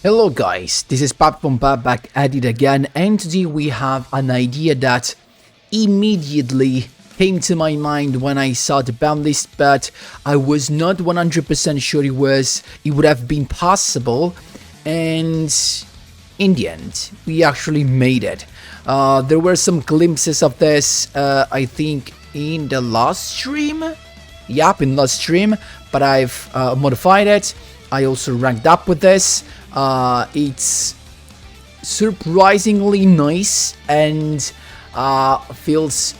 Hello guys, this is Pap from Pap back at it again, and today we have an idea that immediately came to my mind when I saw the ban list, but I was not 100% sure it would have been possible, and in the end, we actually made it. There were some glimpses of this, I think, in the last stream. Yep, in last stream, but I've modified it. I also ranked up with this. It's surprisingly nice and feels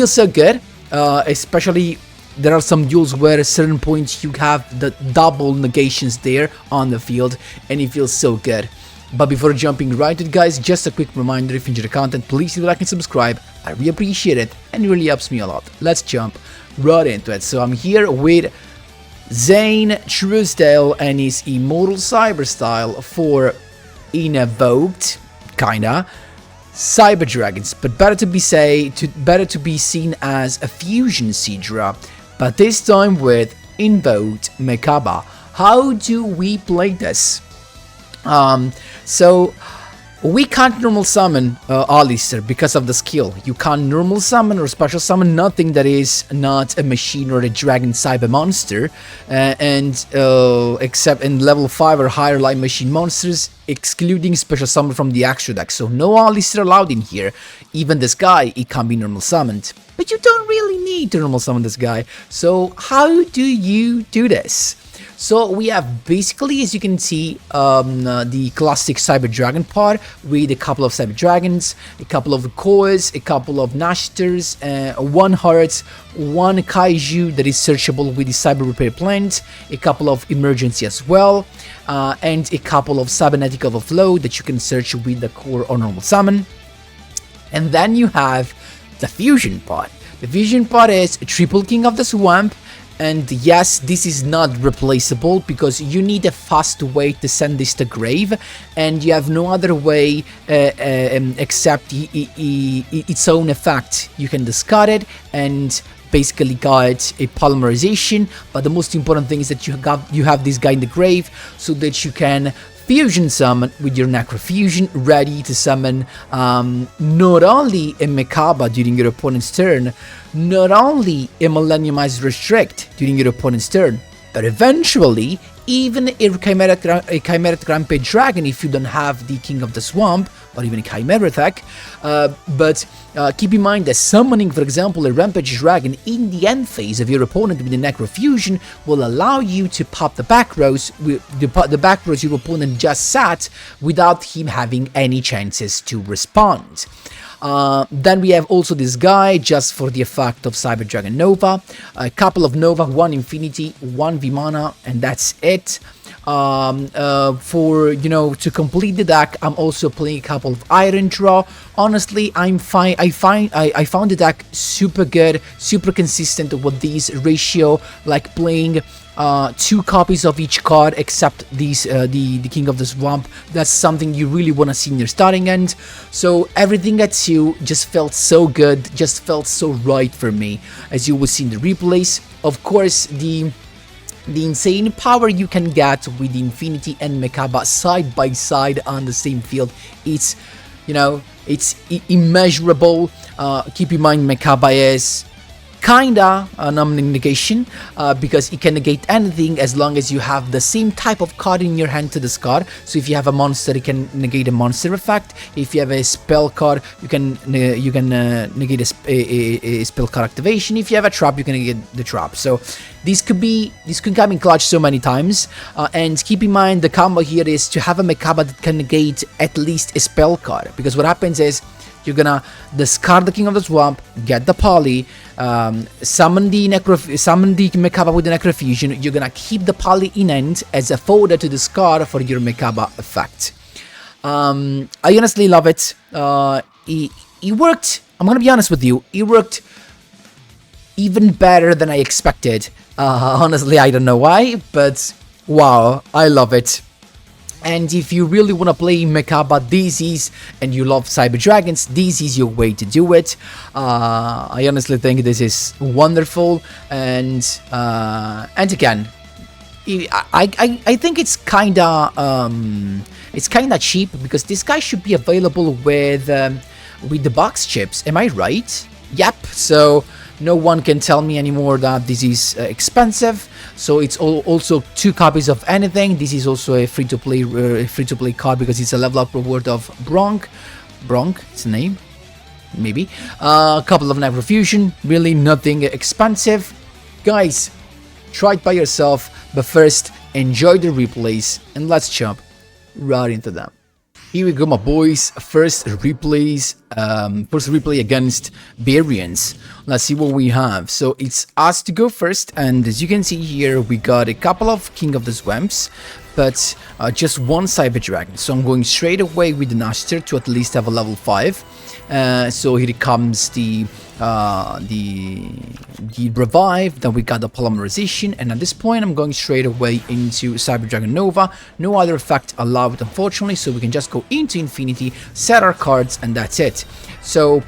so good. Especially there are some duels where at certain points you have the double negations there on the field, and it feels so good. But before jumping right into it, guys, just a quick reminder: if you enjoy the content, please like and subscribe. I really appreciate it, and it really helps me a lot. Let's jump right into it. So I'm here with Zane Truesdale and his Immortal Cyber style for INVOKED, kinda Cyber Dragons, but better to be seen as a fusion Sidra, but this time with invoked MECHABA. How do we play this? So we can't normal summon Alistair because of the skill. You can't normal summon or special summon nothing that is not a machine or a dragon cyber monster, except in level 5 or higher light machine monsters, excluding special summon from the extra deck. So no Alistair allowed in here. Even this guy, it can be normal summoned. But you don't really need to normal summon this guy. So how do you do this? So we have basically, as you can see, the classic Cyber Dragon pod with a couple of Cyber Dragons, a couple of Koas, a couple of Nashters, one Heart, one Kaiju that is searchable with the Cyber Repair Plant, a couple of Emergency as well, and a couple of Cybernetic Overflow that you can search with the Core or Normal Summon. And then you have the Fusion pod. The Fusion pod is a triple King of the Swamp. And yes, this is not replaceable because you need a fast way to send this to grave, and you have no other way except its own effect. You can discard it and basically got a polymerization, but the most important thing is that you have this guy in the grave so that you can fusion summon with your Necrofusion, ready to summon not only a MECHABA during your opponent's turn, not only a Millenniumized Restrict during your opponent's turn, but eventually even a Chimeric Rampage Dragon if you don't have the King of the Swamp, or even a Chimera attack. But keep in mind that summoning, for example, a Rampage Dragon in the end phase of your opponent with the Necrofusion will allow you to pop the back rows, the back rows your opponent just sat, without him having any chances to respond. Then we have also this guy just for the effect of Cyber Dragon Nova, a couple of Nova, one Infinity, one Vimana, and that's it. For to complete the deck, I'm also playing a couple of Iron Draw. Honestly, I found the deck super good, super consistent with this ratio, like playing 2 copies of each card except these the King of the Swamp. That's something you really want to see in your starting end. So everything at 2 just felt so good, just felt so right for me, as you will see in the replays. Of course, the insane power you can get with Infinity and MECHABA side by side on the same field, it's immeasurable. Keep in mind, MECHABA is kinda a negation because it can negate anything as long as you have the same type of card in your hand to discard. So if you have a monster, it can negate a monster effect. If you have a spell card, you can negate a spell card activation. If you have a trap, you can negate the trap. So this could come in clutch so many times. And keep in mind, the combo here is to have a MECHABA that can negate at least a spell card, because what happens is you're gonna discard the King of the Swamp, get the Poly, summon the MECHABA with the Necrofusion. You're gonna keep the Poly in hand as a fodder to discard for your MECHABA effect. I honestly love it. It worked. I'm gonna be honest with you. It worked even better than I expected. Honestly, I don't know why, but wow, I love it. And if you really want to play MECHABA, and you love Cyber Dragons, this is your way to do it. I honestly think this is wonderful, and again, I think it's kinda cheap because this guy should be available with the box chips. Am I right? Yep. So no one can tell me anymore that this is expensive. So it's also 2 copies of anything. This is also a free-to-play card because it's a level up reward of Bronk. It's the name, maybe. A couple of necrofusion. Really nothing expensive, guys. Try it by yourself, but first enjoy the replays and let's jump right into them. Here we go, my boys. First replay against Variants. Let's see what we have. So it's us to go first, and as you can see here, we got a couple of King of the Swamps, but just 1 Cyber Dragon. So I'm going straight away with the Naster to at least have a level 5. So here comes the revive, then we got the polymerization, and at this point I'm going straight away into Cyber Dragon Nova. No other effect allowed, unfortunately, so we can just go into Infinity, set our cards, and that's it. So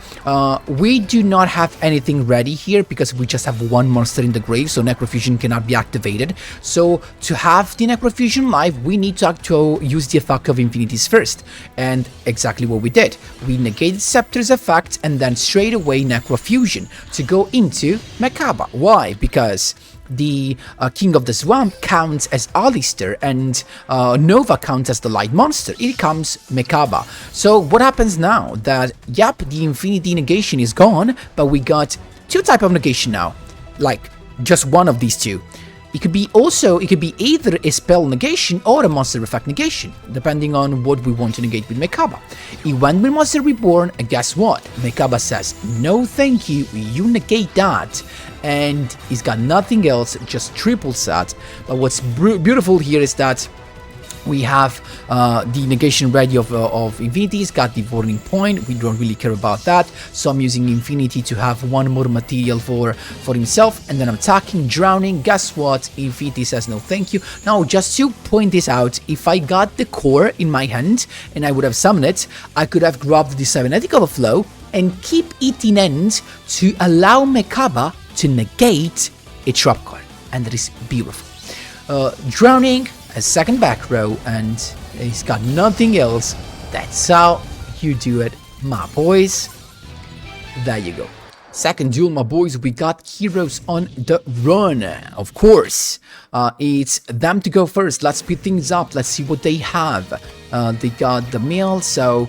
we do not have anything ready here because we just have 1 monster in the grave, so Necrofusion cannot be activated. So to have the Necrofusion live, we need to use the effect of Infinities first, and exactly what we did. We negated Scepter's effect and then straight away Necrofusion to go into MECHABA. Why? Because the King of the Swamp counts as Alistair and Nova counts as the light monster. It comes MECHABA. So what happens now? That, yep, the Infinity negation is gone, but we got 2 types of negation now. Like, just one of these 2. It could be either a spell negation or a monster effect negation, depending on what we want to negate with MECHABA. It went with Monster Reborn, and guess what? MECHABA says, no thank you, you negate that. And he's got nothing else, just triple set. But what's beautiful here is that we have the negation ready of Infinity. He's got the Warning Point. We don't really care about that. So I'm using Infinity to have 1 more material for himself. And then I'm attacking, drowning. Guess what? Infinity says no thank you. Now, just to point this out, if I got the core in my hand and I would have summoned it, I could have grabbed the Cybernetic Overflow and keep it in end to allow MECHABA to negate a trap card. And that is beautiful. Drowning, a second back row, and he's got nothing else. That's how you do it, my boys. There you go. Second duel, my boys, we got heroes on the run. Of course, it's them to go first. Let's speed things up. Let's see what they have. They got the mail, so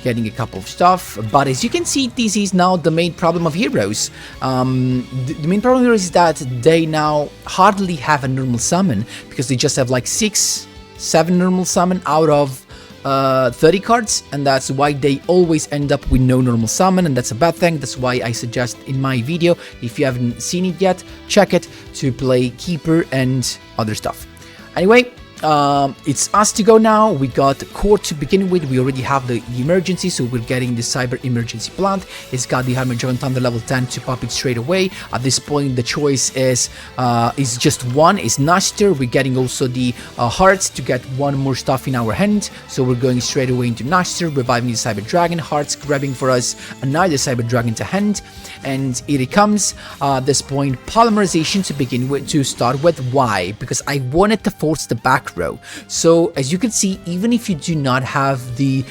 getting a couple of stuff. But as you can see, this is now the main problem of heroes. The main problem here is that they now hardly have a normal summon because they just have like 6-7 normal summon out of 30 cards, and that's why they always end up with no normal summon, and that's a bad thing. That's why I suggest in my video, if you haven't seen it yet, check it to play Keeper and other stuff. Anyway, it's us to go now. We got core to begin with. We already have the emergency, so we're getting the cyber emergency plant. It's got the Hammer Giant Thunder level 10 to pop it straight away. At this point, the choice is just 1 is Naster. We're getting also the hearts to get 1 more stuff in our hand, so we're going straight away into Naster, reviving the Cyber Dragon. Hearts grabbing for us another Cyber Dragon to hand, and here it comes. At this point, polymerization to begin with, to start with. Why? Because I wanted to force the back row. So as you can see, even if you do not have the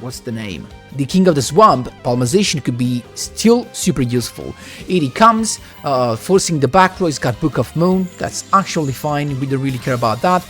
what's the name? The King of the Swamp, polymerization could be still super useful. Here he comes, forcing the back row. He's got Book of Moon. That's actually fine. We don't really care about that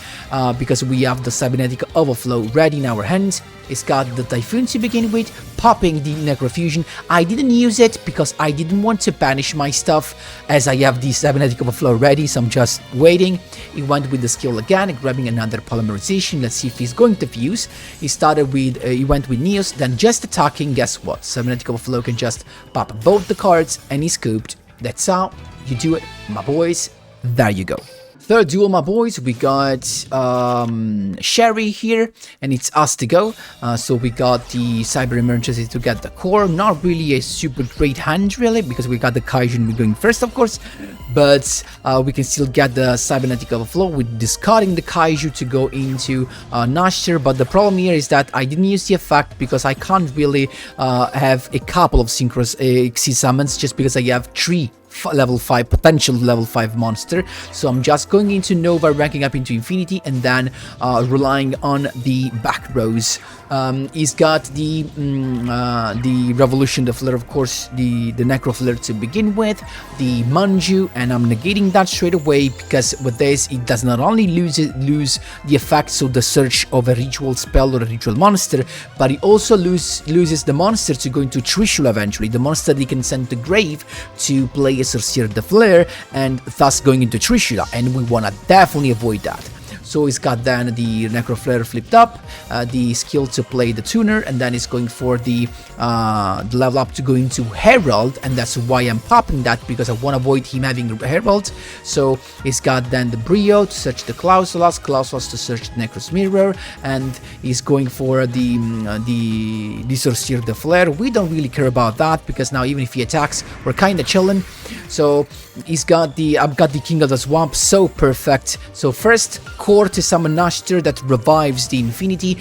because we have the Cybernetic Overflow ready in our hands. It's got the Typhoon to begin with, popping the Necrofusion. I didn't use it because I didn't want to banish my stuff as I have the Cybernetic Overflow ready, so I'm just waiting. He went with the skill again, grabbing another polymerization. Let's see if he's going to fuse. He started with, he went with Neos, then just attacking. Guess what? Cybernetic Overflow can just pop both the cards and he scooped. That's how you do it, my boys. There you go. Third duel, my boys, we got Sherry here, and it's us to go. So we got the Cyber Emergency to get the core. Not really a super great hand, really, because we got the Kaiju and we're going first, of course. But we can still get the Cybernetic Overflow with discarding the Kaiju to go into Naster. But the problem here is that I didn't use the effect because I can't really have a couple of synchronous Xyz summons just because I have 3 level 5, potential level 5 monster. So I'm just going into Nova, ranking up into Infinity, and then relying on the back rows. He's got the Revolution, the Flare, of course, the Necro Flare to begin with, the Manju, and I'm negating that straight away because with this it does not only lose the effects of the search of a ritual spell or a ritual monster, but it also loses the monster to go into Trishula eventually, the monster that he can send to grave to play a Sorcerer de Flare and thus going into Trishula, and we wanna definitely avoid that. So he's got then the Necro Flare flipped up, the skill to play the Tuner, and then he's going for the level up to go into Herald, and that's why I'm popping that, because I want to avoid him having Herald. So he's got then the Brio to search the Clausulas to search the Necros Mirror, and he's going for the Sorcerer de Flare. We don't really care about that, because now even if he attacks, we're kind of chilling. So he's got I've got the King of the Swamp, so perfect. So first, core to summon Nashter that revives the Infinity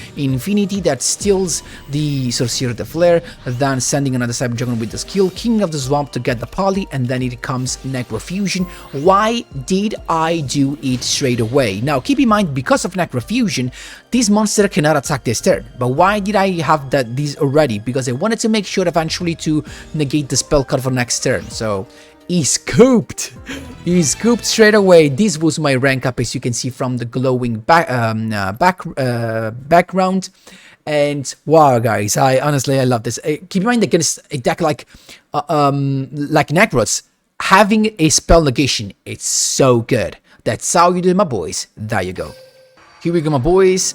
that steals the Sorcerer de Flare, then sending another Cyber Dragon with the skill, King of the Swamp to get the poly, and then it comes Necrofusion. Why did I do it straight away? Now keep in mind, because of Necrofusion, this monster cannot attack this turn. But why did I have this already? Because I wanted to make sure eventually to negate the spell card for next turn. So he scooped straight away. This was my rank up, as you can see from the glowing background. And wow, guys, I honestly love this. Keep in mind, against a deck like Necros, having a spell negation, it's so good. That's how you do it, my boys. There you go. Here we go, my boys.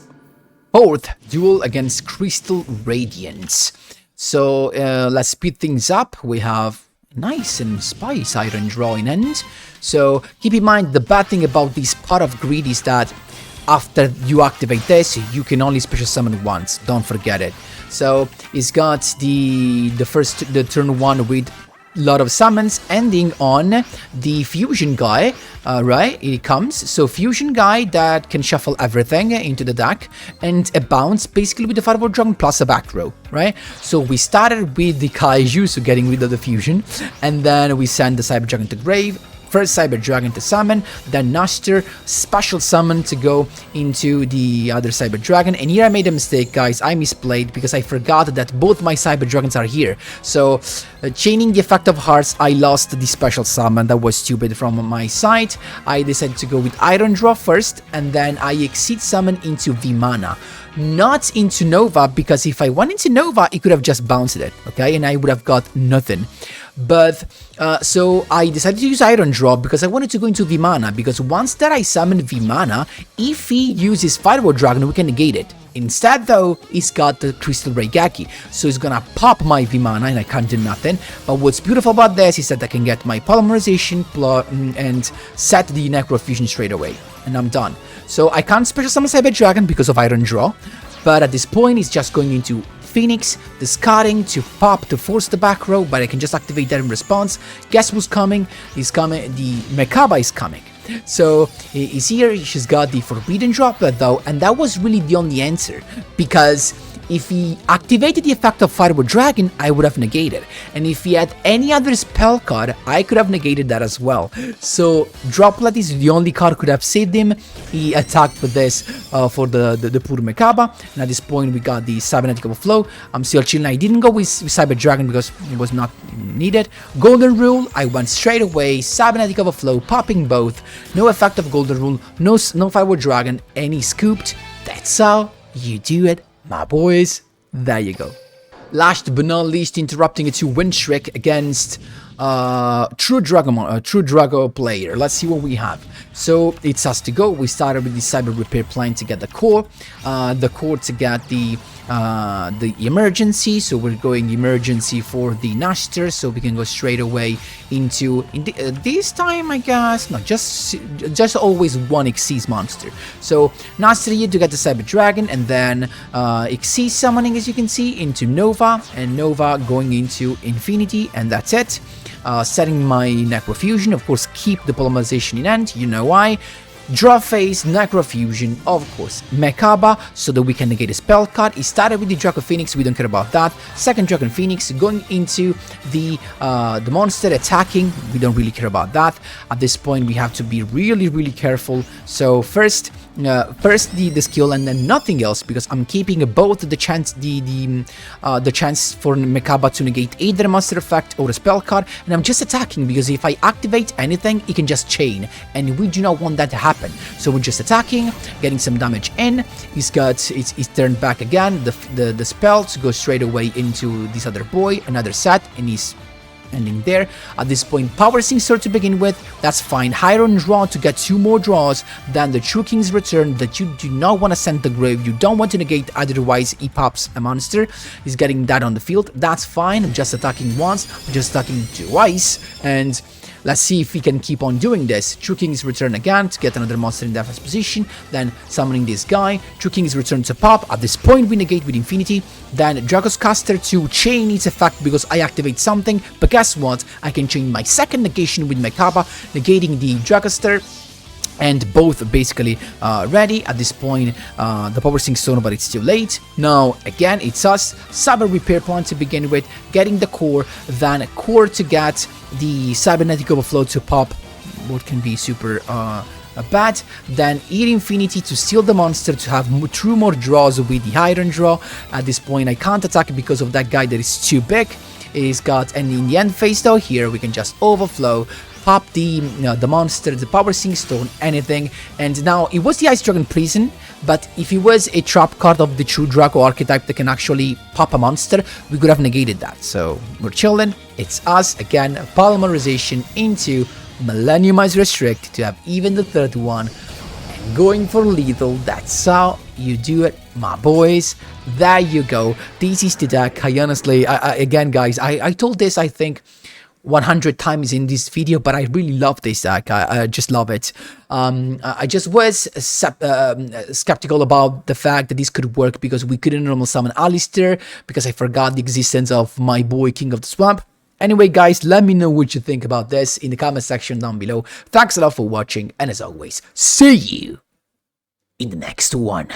Fourth duel against Crystal Radiance. So let's speed things up. We have nice and spice Iron Draw in end. So keep in mind, the bad thing about this Pot of Greed is that after you activate this, you can only special summon once. Don't forget it. So it's got the turn 1 with lot of summons, ending on the Fusion guy, right? It comes. So Fusion guy that can shuffle everything into the deck, and a bounce basically with the Fireball Dragon plus a back row, right? So we started with the Kaiju, so getting rid of the Fusion, and then we send the Cyber Dragon to grave. First Cyber Dragon to summon, then Nashter, special summon to go into the other Cyber Dragon. And here I made a mistake, guys. I misplayed because I forgot that both my Cyber Dragons are here. So, chaining the effect of hearts, I lost the special summon. That was stupid from my side. I decided to go with Iron Draw first, and then I Exceed Summon into Vimana. Not into Nova, because if I went into Nova, it could have just bounced it, okay? And I would have got nothing. But, so I decided to use Iron Draw because I wanted to go into Vimana, because once that I summon Vimana, if he uses Fireball Dragon, we can negate it. Instead, though, he's got the Crystal Raigeki, so he's gonna pop my Vimana and I can't do nothing. But what's beautiful about this is that I can get my Polymerization and set the Necrofusion straight away, and I'm done. So I can't special summon Cyber Dragon because of Iron Draw, but at this point he's just going into Phoenix, discarding to pop to force the back row, but I can just activate that in response. Guess who's coming? He's coming, the MECHABA is coming. So he's here, she's got the Forbidden Droplet though, and that was really the only answer, because if he activated the effect of Fireball Dragon, I would have negated. And if he had any other spell card, I could have negated that as well. So Droplet is the only card could have saved him. He attacked with this for the poor MECHABA. And at this point, we got the Cybernetic Overflow. I'm still chilling. I didn't go with Cyber Dragon because it was not needed. Golden Rule, I went straight away. Cybernetic Overflow, popping both. No effect of Golden Rule, no Fireball Dragon, and he scooped. That's how you do it, my boys. There you go. Last but not least, interrupting it to Windshriek against True Dragon player. Let's see what we have. So it's us to go. We started with the Cyber Repair Plan to get the core to get the emergency. So we're going emergency for the Nashter, so we can go straight away into this time, I guess. No, just always one Xyz monster. So Nashter here to get the Cyber Dragon, and then Xyz summoning, as you can see, into Nova, and Nova going into Infinity, and that's it. Setting my Necrofusion, of course, keep the Polymerization in end, you know why. Draw phase, Necrofusion, of course, MECHABA, so that we can negate a spell card. It started with the Draco Phoenix, we don't care about that. Second Draco Phoenix, going into the monster attacking, we don't really care about that. At this point, we have to be really careful. So first the skill and then nothing else, because I'm keeping both the chance the chance for MECHABA to negate either a monster effect or a spell card, and I'm just attacking because if I activate anything, it can just chain, and we do not want that to happen. So we're just attacking, getting some damage in. He's turned back again. The spell to go straight away into this other boy, another set, and he's ending there. At this point, Power Sync Sword to begin with, that's fine. Higher on draw to get 2 more draws than the True King's Return that you do not want to send to the grave, you don't want to negate, otherwise he pops a monster. He's getting that on the field, that's fine. Just attacking once, just attacking twice, and let's see if we can keep on doing this. True King's Return again to get another monster in defense position, then summoning this guy. True King's Return to pop. At this point we negate with Infinity, then Draco's Caster to chain its effect because I activate something, but guess what? I can chain my second negation with MECHABA, negating the Dracoster, and both basically ready. At this point, the Power Sync Stone, but it's too late. Now, again, it's us. Cyber Repair Plan to begin with, getting the core, then core to get the Cybernetic Overflow to pop, what can be super bad. Then Eat Infinity to steal the monster to have 2 more draws with the Iron Draw. At this point, I can't attack because of that guy that is too big. He's got, and in the end phase though, here we can just overflow, pop the monster, the Power Sync Stone, anything. And now it was the Ice Dragon Prison, but if it was a trap card of the true Draco archetype that can actually pop a monster, we could have negated that. So we're chilling. It's us again, polymerization into Millenniumize Restrict to have even the third one. And going for lethal, that's how you do it, my boys. There you go. This is the deck. I honestly, again guys, I told this I think 100 times in this video, but I really love this deck. I just love it. I just was skeptical about the fact that this could work because we couldn't normal summon Alistair, because I forgot the existence of my boy King of the Swamp. Anyway guys, let me know what you think about this in the comment section down below. Thanks a lot for watching, and as always, see you in the next one.